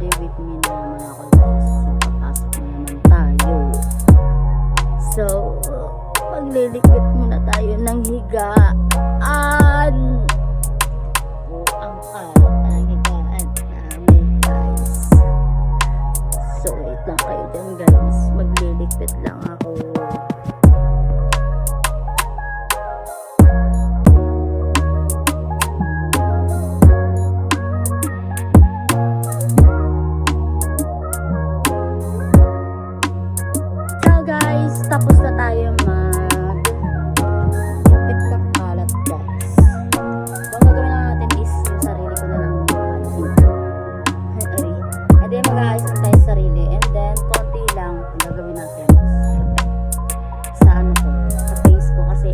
ready with me na naman ako guys. So, papasok na naman tayo. So, maglilikwit muna tayo ng higaan. Ang kalat ng higaan namin guys. So, wait lang kayo dyan guys. Maglilikwit lang ako. Tapos na tayo mag-ipit ng kalat guys. So, ang gagawin na natin is yung sarili ko na lang and then mag-aayos na tayo sa sarili and then konti lang ang gagawin natin sa ano ko, sa face ko kasi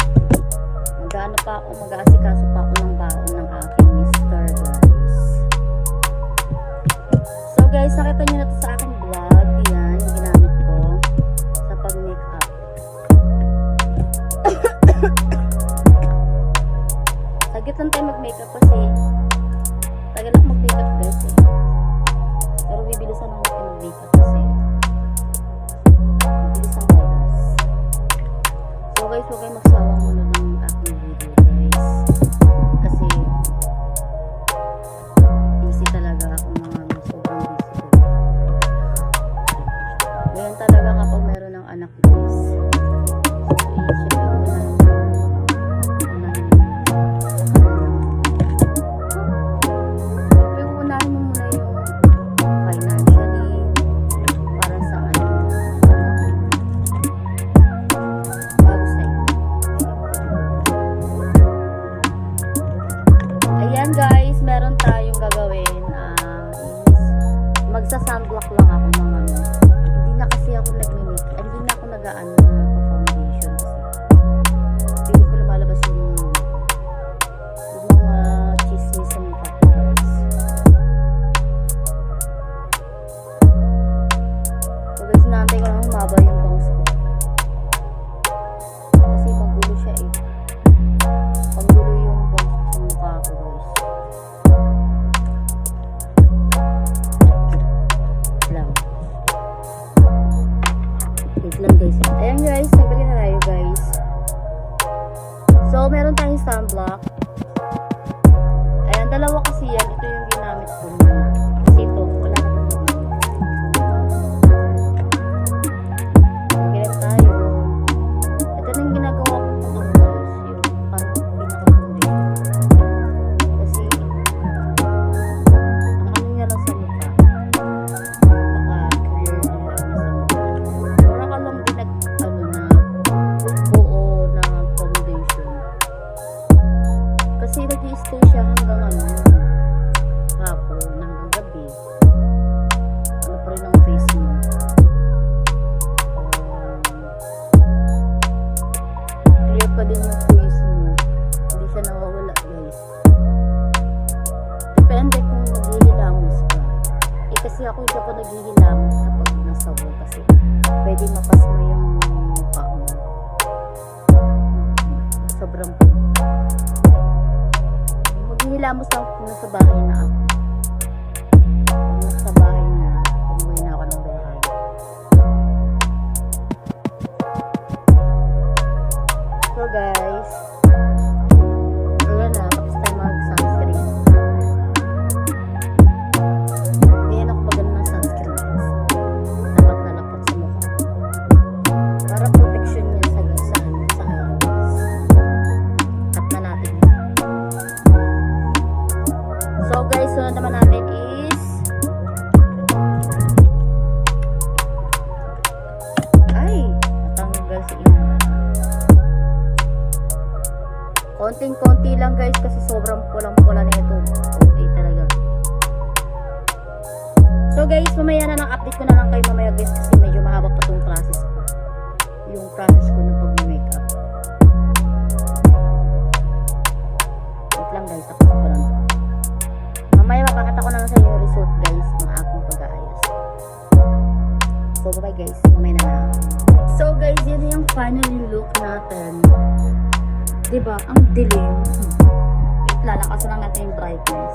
mag-aasikaso pa ako ng baon ng aking mister guys. So guys, nakita nyo na ito sa aking vlog. Yan, yung ginamit ko sa pag-makeup. Saglit lang tayo mag-makeup kasi tagal ako mag-makeup guys eh. Pero bibilisan lang natin mag-makeup kasi bibilis ang oras. So guys, huwag kayo magsawang muna ng aking video guys. Kasi busy talaga ako mga sobrang busy ko. Ganyan talaga kapag meron ng anak guys. Ayan guys, meron tayong gagawin magsa-sunblock lang ako mga hindi na kasi ako nag-make, hindi na ako nag-aano na foundation kasi hindi ko lumalabas yung mga chismis sa mukha ko guys. So guys, naantay ko lang humaba yung bangs ko kasi magulo siya eh. Panggulo yung bangs sa mukha ko guys. Wait lang guys. Ayan guys, nagbalik na tayo guys. So, meron tayong sunblock. Ayan, dalawa kasi yan. Ito yung ginamit ko muna. Kasi ito, wala na ito. Ganyan tayo. Ito na yung ginagawa ko guys. Yung parang pinaka-foundation. Kasi, ang ano niya lang sa mukha. Kasi nag-i-stay siya hanggang hapon, hanggang gabi. Ano pa rin ang face mo. Clear pa din yung face mo. Hindi siya nawawala guys. Depende kung naghihilamos ka. Kasi ako hindi ako naghihilamos kapag nasa wall kasi pwede mapas mo yung mukha mo. Sobrang po. Hilamos lang kung nasa bahay na ako. Kung nasa bahay na, umuwi na ako ng bahay. So guys, ayan na, tapos tayo mag-sunscreen. Ayan ako maganda ng sunscreen guys. Dapat na lapot sa mukha. Para protection niya sa araw. Tap na natin. So guys, sunod naman natin is natanggal si ina. Konting-konti lang guys kasi sobrang pulang-pula na ito. Okay talaga. So guys, mamaya na lang update ko na lang kayo mamaya guys kasi medyo mahaba pa tong process ko. Yung process ko ng pag-makeup. Wait lang guys, tapos ko lang to. Mamaya mapakita ko na lang sa inyo yung result guys ng aking pag-aayos. So bye guys, mamaya na lang. So guys, yun yung final look natin. Diba? Ang dilim. Wait, lalakasan lang natin yung brightness.